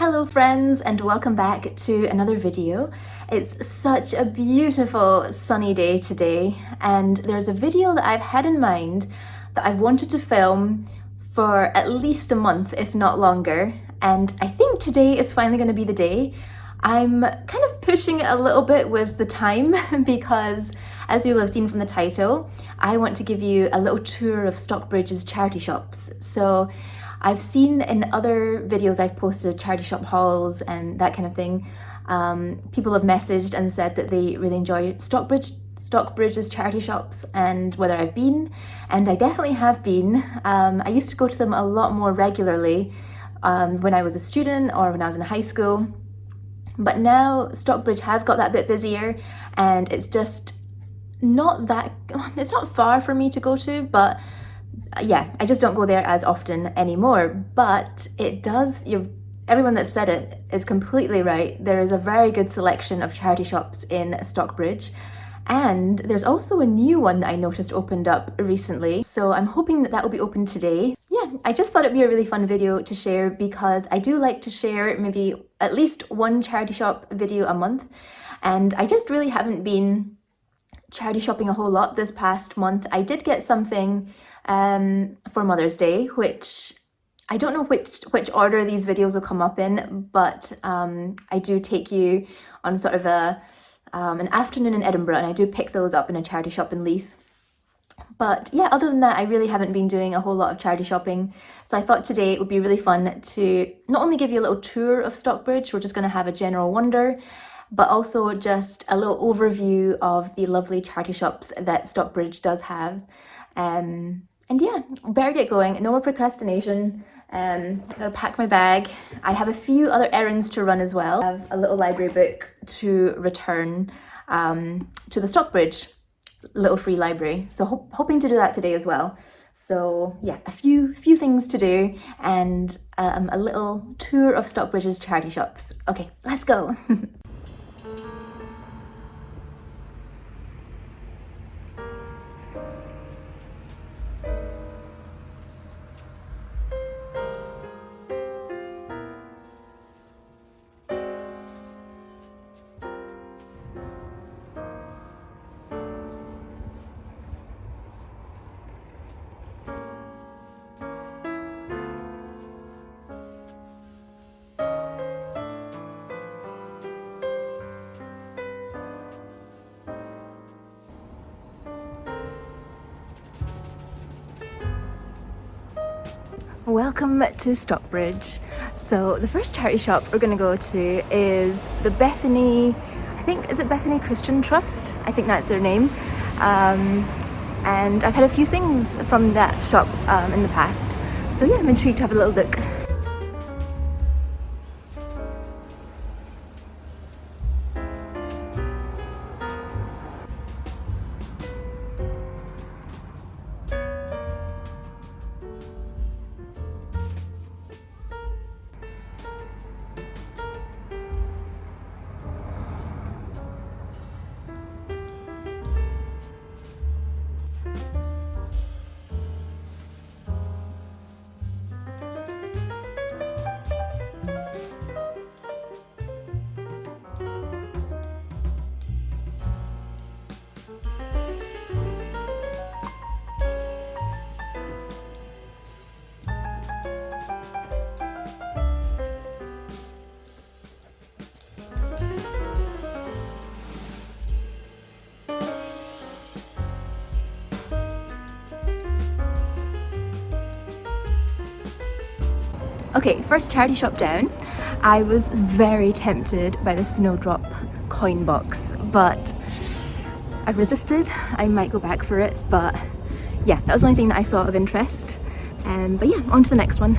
Hello friends, and welcome back to another video. It's such a beautiful sunny day today, and there's a video that I've had in mind that I've wanted to film for at least a month, if not longer, and I think today is finally going to be the day. I'm kind of pushing it a little bit with the time because, as you'll have seen from the title, I want to give you a little tour of Stockbridge's charity shops. So I've seen in other videos I've posted charity shop hauls and that kind of thing, people have messaged and said that they really enjoy Stockbridge's charity shops and whether I've been, and I definitely have been. I used to go to them a lot more regularly when I was a student or when I was in high school, but now Stockbridge has got that bit busier and it's just not that, it's not far for me to go to, but yeah, I just don't go there as often anymore. But it does, everyone that's said it is completely right. There is a very good selection of charity shops in Stockbridge, and there's also a new one that I noticed opened up recently, so I'm hoping that will be open today. Yeah, I just thought it'd be a really fun video to share because I do like to share maybe at least one charity shop video a month, and I just really haven't been charity shopping a whole lot this past month. I did get something for Mother's Day, which I don't know which order these videos will come up in, but I do take you on sort of an afternoon in Edinburgh, and I do pick those up in a charity shop in Leith. But yeah, other than that, I really haven't been doing a whole lot of charity shopping, so I thought today it would be really fun to not only give you a little tour of Stockbridge, we're just going to have a general wander, but also just a little overview of the lovely charity shops that Stockbridge does have. And yeah, better get going, no more procrastination. Gotta pack my bag. I have a few other errands to run as well. I have a little library book to return to the Stockbridge little free library, so hoping to do that today as well. So yeah, a few things to do and a little tour of Stockbridge's charity shops. Okay, let's go. Welcome to Stockbridge. So the first charity shop we're going to go to is the Bethany, is it Bethany Christian Trust? I think that's their name. And I've had a few things from that shop in the past. So yeah, I'm intrigued to have a little look. Okay, first charity shop down. I was very tempted by the Snowdrop coin box, but I've resisted. I might go back for it, but yeah, that was the only thing that I saw of interest. But yeah, on to the next one.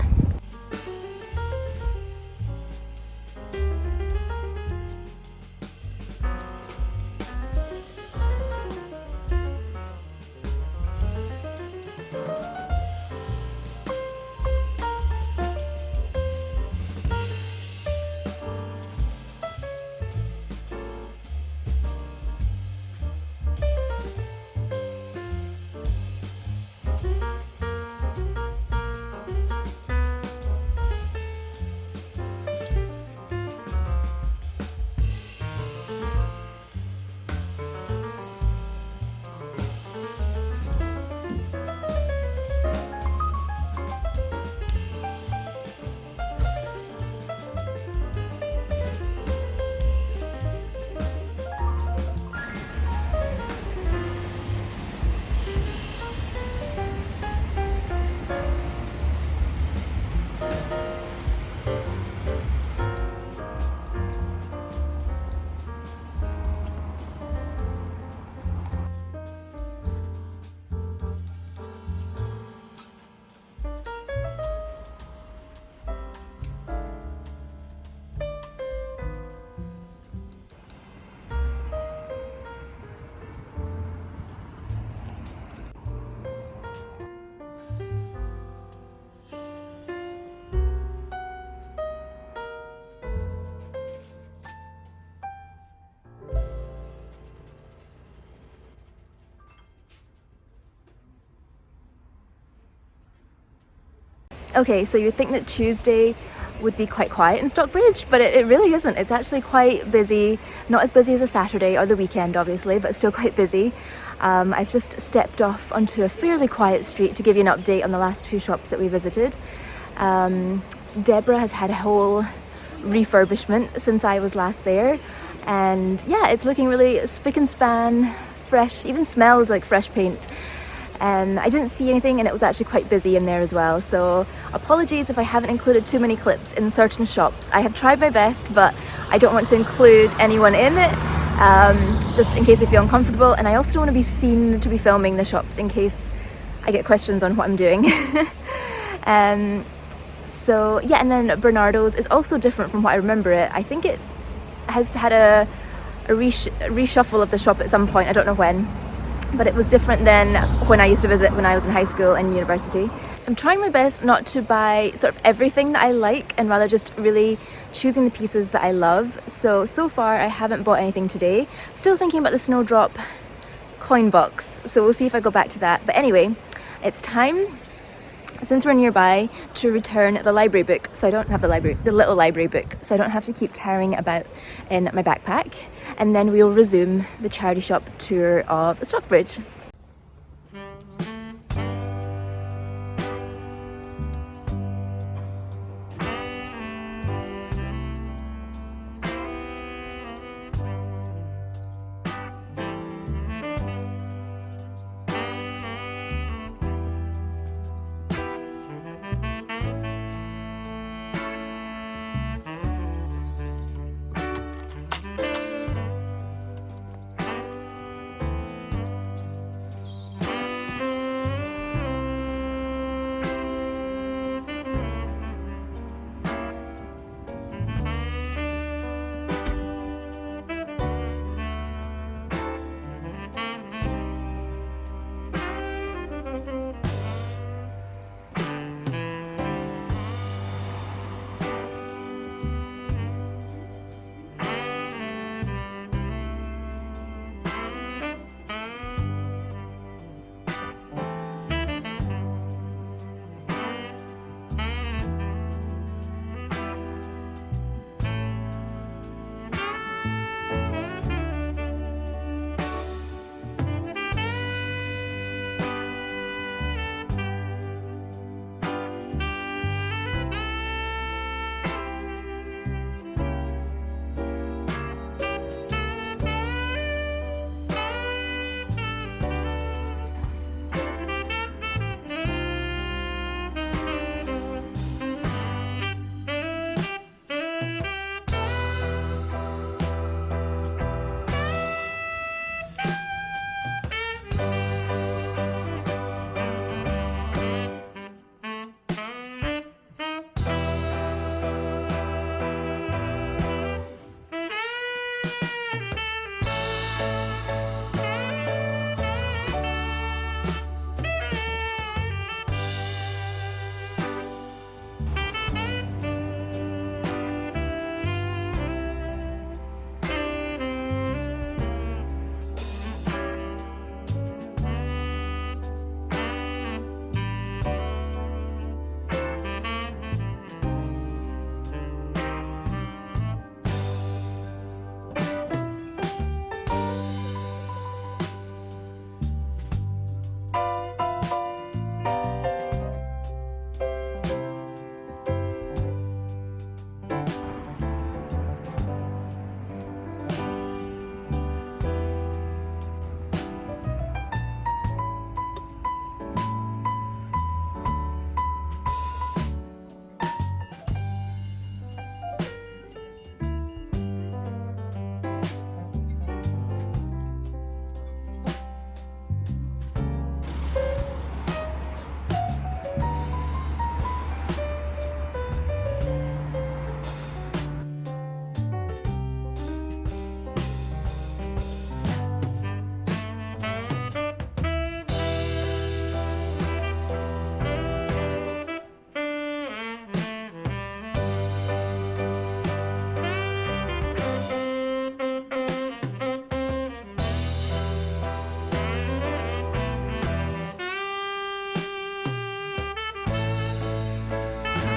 Okay, so you'd think that Tuesday would be quite quiet in Stockbridge, but it really isn't. It's actually quite busy, not as busy as a Saturday or the weekend obviously, but still quite busy. I've just stepped off onto a fairly quiet street to give you an update on the last 2 shops that we visited. Debra has had a whole refurbishment since I was last there, and yeah, it's looking really spick and span, fresh, even smells like fresh paint. I didn't see anything, and it was actually quite busy in there as well, so apologies if I haven't included too many clips in certain shops. I have tried my best, but I don't want to include anyone in it, just in case they feel uncomfortable, and I also don't want to be seen to be filming the shops in case I get questions on what I'm doing. So yeah, and then Barnardo's is also different from what I remember it. I think it has had a reshuffle of the shop at some point, I don't know when, but it was different than when I used to visit when I was in high school and university. I'm trying my best not to buy sort of everything that I like, and rather just really choosing the pieces that I love. So far I haven't bought anything today. Still thinking about the Snowdrop coin box, so we'll see if I go back to that. But anyway, it's time, since we're nearby, to return the library book, so I don't have the little library book, so I don't have to keep carrying it about in my backpack, and then we'll resume the charity shop tour of Stockbridge.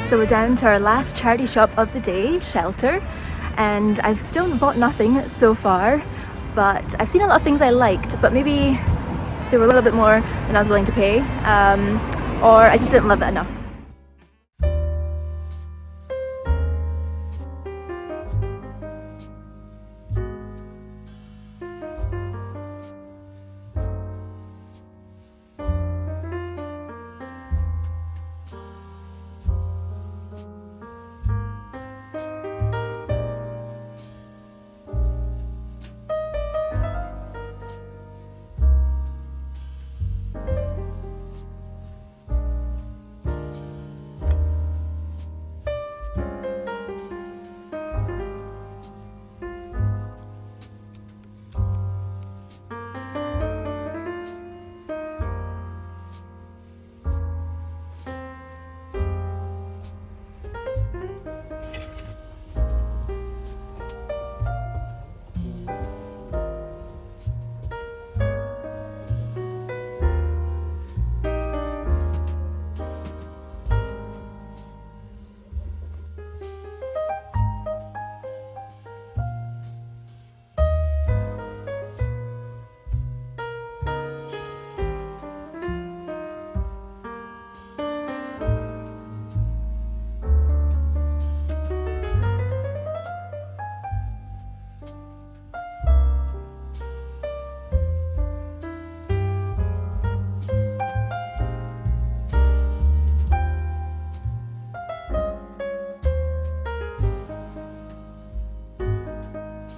So we're down to our last charity shop of the day, Shelter, and I've still bought nothing so far, but I've seen a lot of things I liked, but maybe they were a little bit more than I was willing to pay, or I just didn't love it enough.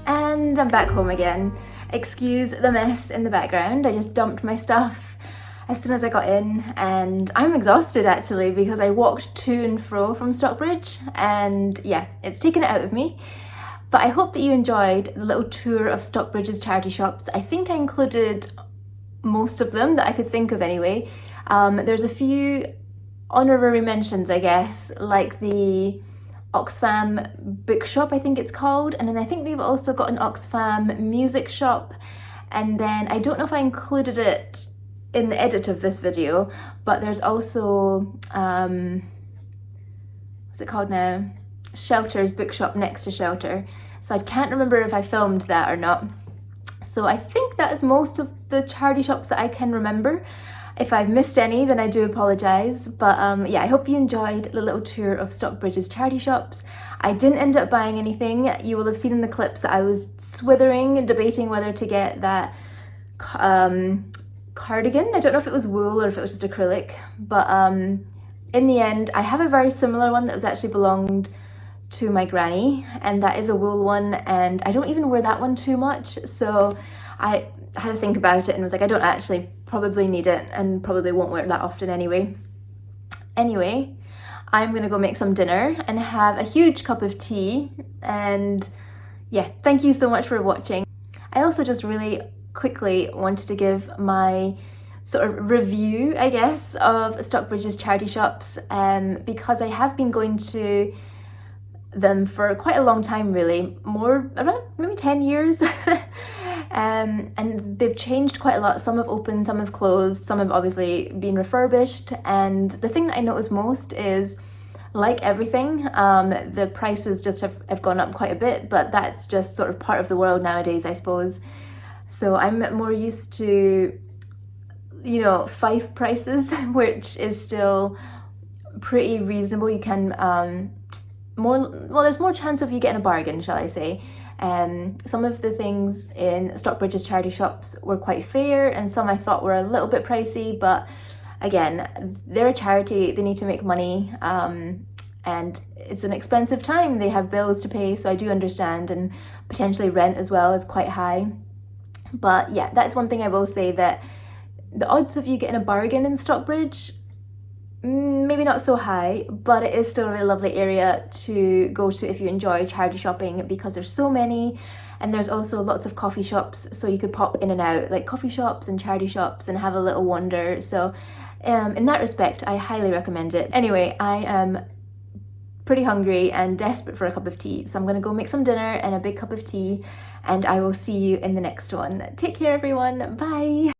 And I'm back home again. Excuse the mess in the background. I just dumped my stuff as soon as I got in, and I'm exhausted actually because I walked to and fro from Stockbridge, and yeah, it's taken it out of me. But I hope that you enjoyed the little tour of Stockbridge's charity shops. I think I included most of them that I could think of anyway. There's a few honorary mentions, I guess, like the Oxfam bookshop, I think it's called, and then I think they've also got an Oxfam music shop, and then I don't know if I included it in the edit of this video, but there's also what's it called now, Shelter's bookshop next to Shelter, so I can't remember if I filmed that or not. So I think that is most of the charity shops that I can remember. If I've missed any, then I do apologise, but yeah, I hope you enjoyed the little tour of Stockbridge's charity shops. I didn't end up buying anything. You will have seen in the clips that I was swithering, debating whether to get that cardigan. I don't know if it was wool or if it was just acrylic, but in the end, I have a very similar one that was actually belonged to my granny, and that is a wool one, and I don't even wear that one too much, so I had to think about it and was like, I don't actually probably need it and probably won't wear it that often anyway. Anyway, I'm gonna go make some dinner and have a huge cup of tea, and yeah, thank you so much for watching. I also just really quickly wanted to give my sort of review, I guess, of Stockbridge's charity shops, because I have been going to them for quite a long time, really, around maybe 10 years. And they've changed quite a lot. Some have opened, some have closed, some have obviously been refurbished, and the thing that I notice most is, like everything, the prices just have gone up quite a bit, but that's just sort of part of the world nowadays, I suppose. So I'm more used to, you know, Fife prices, which is still pretty reasonable. You can there's more chance of you getting a bargain, shall I say. Some of the things in Stockbridge's charity shops were quite fair, and some I thought were a little bit pricey, but again, they're a charity, they need to make money, and it's an expensive time, they have bills to pay, so I do understand, and potentially rent as well is quite high. But yeah, that's one thing I will say, that the odds of you getting a bargain in Stockbridge, maybe not so high, but it is still a really lovely area to go to if you enjoy charity shopping, because there's so many, and there's also lots of coffee shops, so you could pop in and out, like coffee shops and charity shops, and have a little wander. So in that respect, I highly recommend it. Anyway, I am pretty hungry and desperate for a cup of tea, so I'm gonna go make some dinner and a big cup of tea, and I will see you in the next one. Take care, everyone. Bye.